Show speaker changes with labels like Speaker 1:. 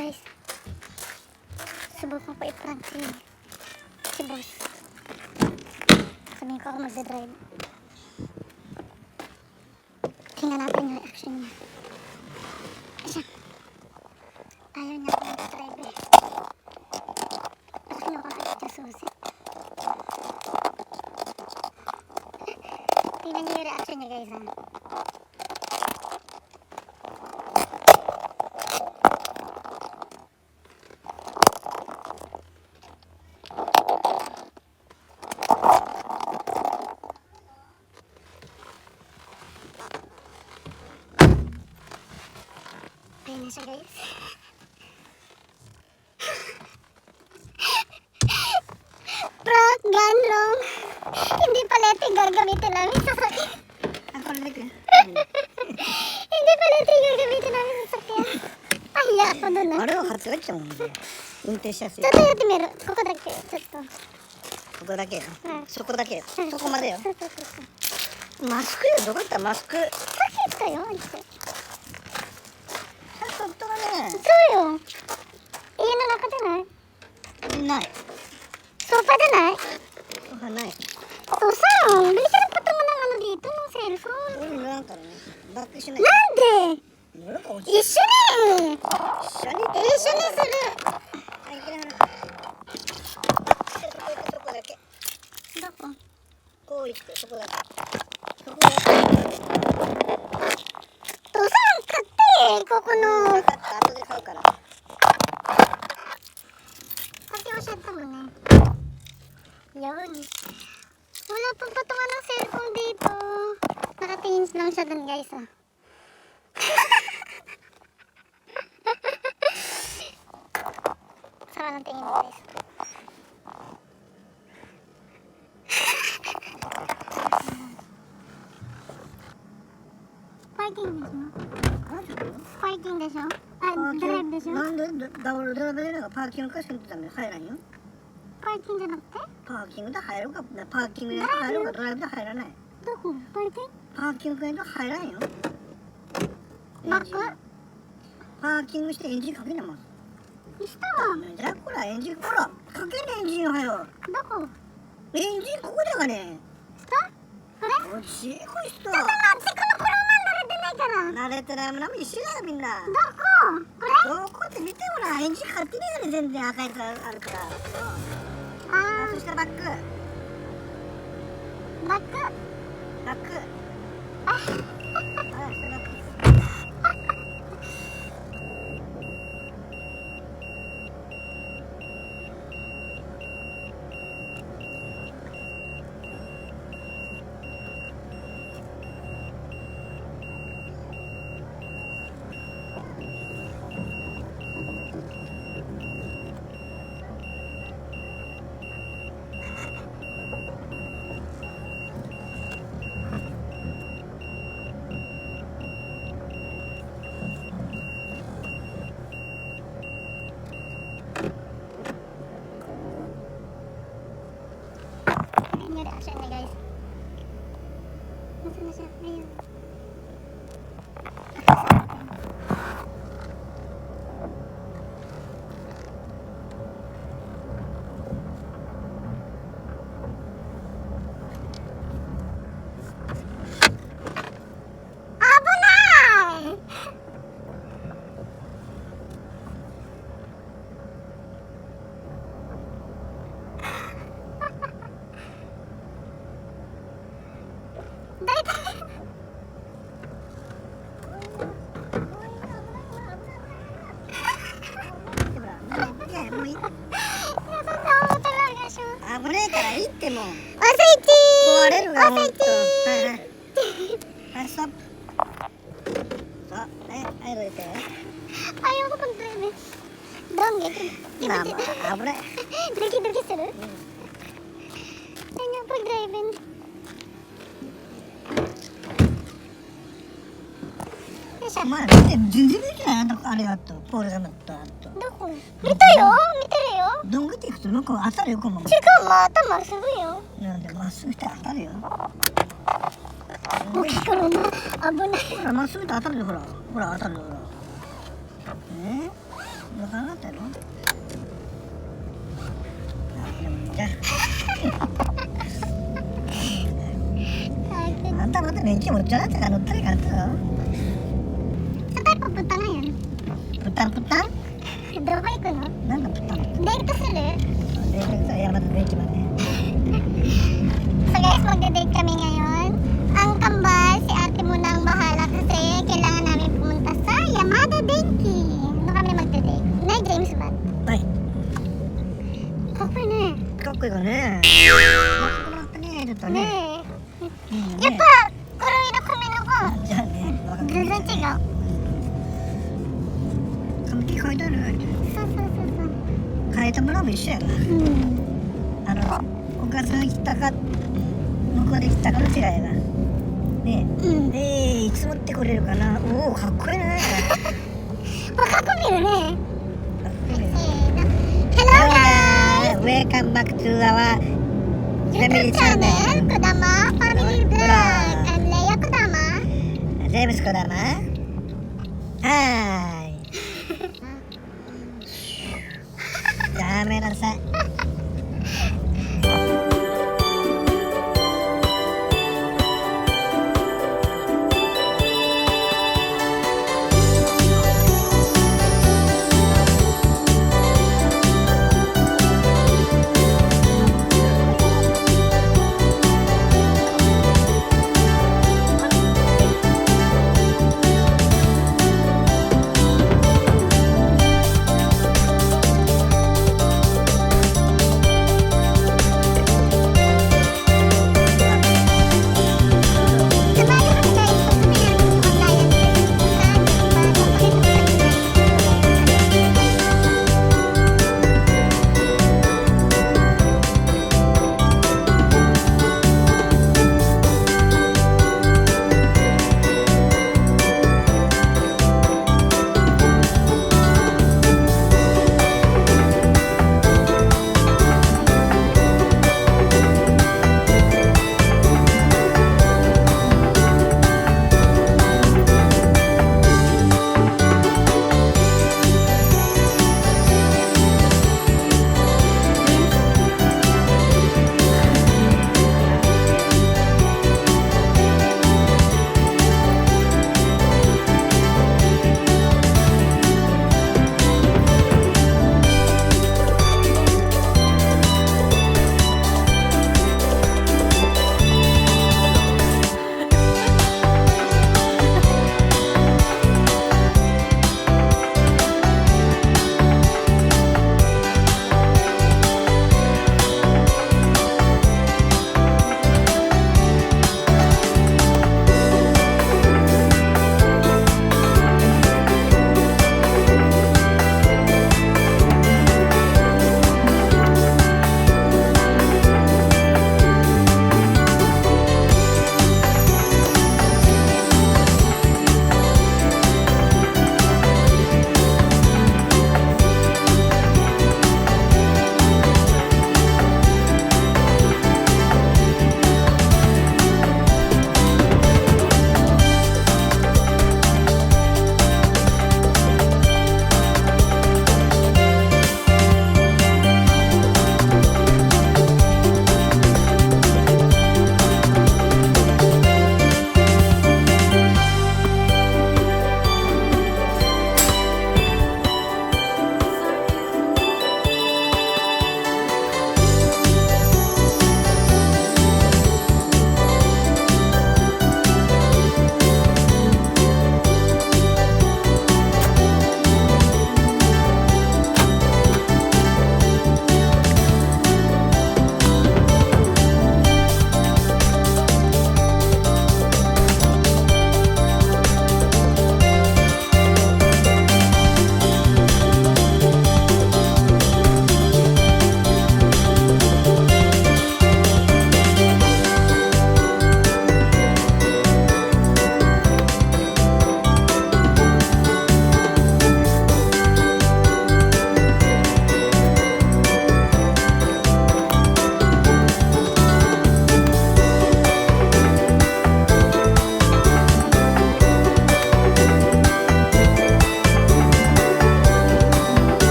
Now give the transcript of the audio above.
Speaker 1: guys, subukan ko i-prank si boss. Sabihin ko ako magdadrive. Tingnan natin yung reaction niya. Siya, ayaw niya ako magdadrive eh. Bakit kinuha ka sa susi? Tingnan niyo yung reaction niya guys ha. Ayan na siya guys. Prank gone wrong. Hindi pala ito yung gagamitin namin sa sasakyan.
Speaker 2: Ang kulit eh.
Speaker 1: Hindi pala ito yung gagamitin namin sa sasakyan. Pahiya ako dun ah.
Speaker 2: あれは買って帰っちゃうもんね。運転しやすい。
Speaker 1: ちょっとやってみる。ここだけちょっと。
Speaker 2: ここだけ。
Speaker 1: うん
Speaker 2: そこだけ。そこまでよ。
Speaker 1: そうそうそうそう。
Speaker 2: マスクよ。どこだったマスク。
Speaker 1: さっき言ったよあいつ。
Speaker 2: ちゃんと夫がね。
Speaker 1: そうよ。家の中じゃない
Speaker 2: ない。
Speaker 1: ソファじゃない
Speaker 2: ソファない。
Speaker 1: O saan? Bili ka ng patungan ng ano dito, ng cellphone.
Speaker 2: 俺もなんかね。バックしない。
Speaker 1: なんで
Speaker 2: なんか落ち
Speaker 1: 一緒に
Speaker 2: 一緒に。
Speaker 1: 一緒にする。
Speaker 2: はい、行けなかった。そこ行ってそこだけ。
Speaker 1: どこ
Speaker 2: こう行ってそこだけ。そこだけ。
Speaker 1: おさん買ってここの
Speaker 2: 分かった。後で買うから。
Speaker 1: Kasi ako siya ito mo na. Yun. Wala pang patungan ng cellphone dito. Nakatingin lang siya dun guys ah. Saka ng tingin mo guys. Parking deしょ? Parking deしょ? Ah, drive deしょ?
Speaker 2: なんでダブルドライブでなんかパーキングかしんとダメ入らんよ。
Speaker 1: Parking じゃなくて
Speaker 2: パーキングで入るか、パーキングで入るかドライブで入らない。
Speaker 1: どこparking?
Speaker 2: パーキングで入らんよ。
Speaker 1: バック
Speaker 2: パーキングしてエンジンかけなもん。
Speaker 1: したわ
Speaker 2: じゃあこらエンジン、ほらかけねエンジンをはよ。
Speaker 1: どこ
Speaker 2: エンジンここだがね。
Speaker 1: したこれ
Speaker 2: おちいこい人。
Speaker 1: ちょっと待って、この車慣れてないから。
Speaker 2: 慣れてないもん、一緒だよみんな。
Speaker 1: どここれ
Speaker 2: どこって見てほら、エンジンかかってねえよね、全然赤いやつあるから。
Speaker 1: あ
Speaker 2: そしたらバック。
Speaker 1: ー、バック
Speaker 2: バック。
Speaker 1: あ、
Speaker 2: はい、それバック。
Speaker 1: Ini ada action nih guys. Nasaan na siya? Ayun. Abunay! Dali tayo. Natatawa talaga siya.
Speaker 2: 危ねえからいいってもう。
Speaker 1: おさいち
Speaker 2: 壊れるがほんと。はいはい。はい、ストップ。そう、はい、どいて。
Speaker 1: Ayaw ko pag-drive eh. Dong,
Speaker 2: まあまあ、危ない。
Speaker 1: Daki-daki sila. Ayaw pag-drive eh. よいしょ。
Speaker 2: お前見て、全然見てないあれがあった。ポールがまったあと。
Speaker 1: どこ見たよ見てるよ。
Speaker 2: どんぐっていくと向こう当たるよ、このまま。
Speaker 1: 違う、もう頭すぐよ。
Speaker 2: なんでまっすぐして当たるよ。
Speaker 1: 大きいからな、危ない。
Speaker 2: ほら、まっすぐって当たるよ、ほら。ほら、当たるよ、ほら。ねえ。だか benci muncul aja kan utar kan tuh.
Speaker 1: Saan tayo pupunta ngayon?
Speaker 2: Putar-putar?
Speaker 1: どこ行くの？
Speaker 2: Nanda putar?
Speaker 1: デートする？
Speaker 2: Dito sa Yamada benci man eh.
Speaker 1: So guys, magde-date kami ngayon. Ang kambal, si ate muna ang bahala kasi kailangan namin pumunta sa Yamada Denki. Doon kami magde-date. Na James Bond.
Speaker 2: Ay,
Speaker 1: Okay na.
Speaker 2: かっこいいかね。かっこいいね、ちょっとね。
Speaker 1: ね
Speaker 2: いい
Speaker 1: え。やっ
Speaker 2: ね。
Speaker 1: ぱ、黒色髪の子。
Speaker 2: じゃあね、わかった
Speaker 1: 全然違う。
Speaker 2: 髪切り替えたいね。
Speaker 1: そうそうそうそう。
Speaker 2: 変えてもらうも一緒やな。
Speaker 1: うん。
Speaker 2: おかずが来たか、向こうで来たかの違いやな。ね
Speaker 1: うん。
Speaker 2: え、いつ持ってこれるかな。おお、かっこいいね。
Speaker 1: わかっこ見るね。
Speaker 2: かっこいいね。
Speaker 1: Hello guys!
Speaker 2: Welcome back to our family
Speaker 1: YouTube channel,
Speaker 2: channel.
Speaker 1: Kodama Family Vlog.
Speaker 2: Vlog.
Speaker 1: I'm Leia Kodama.
Speaker 2: James Kodama. Hi. やめなさい。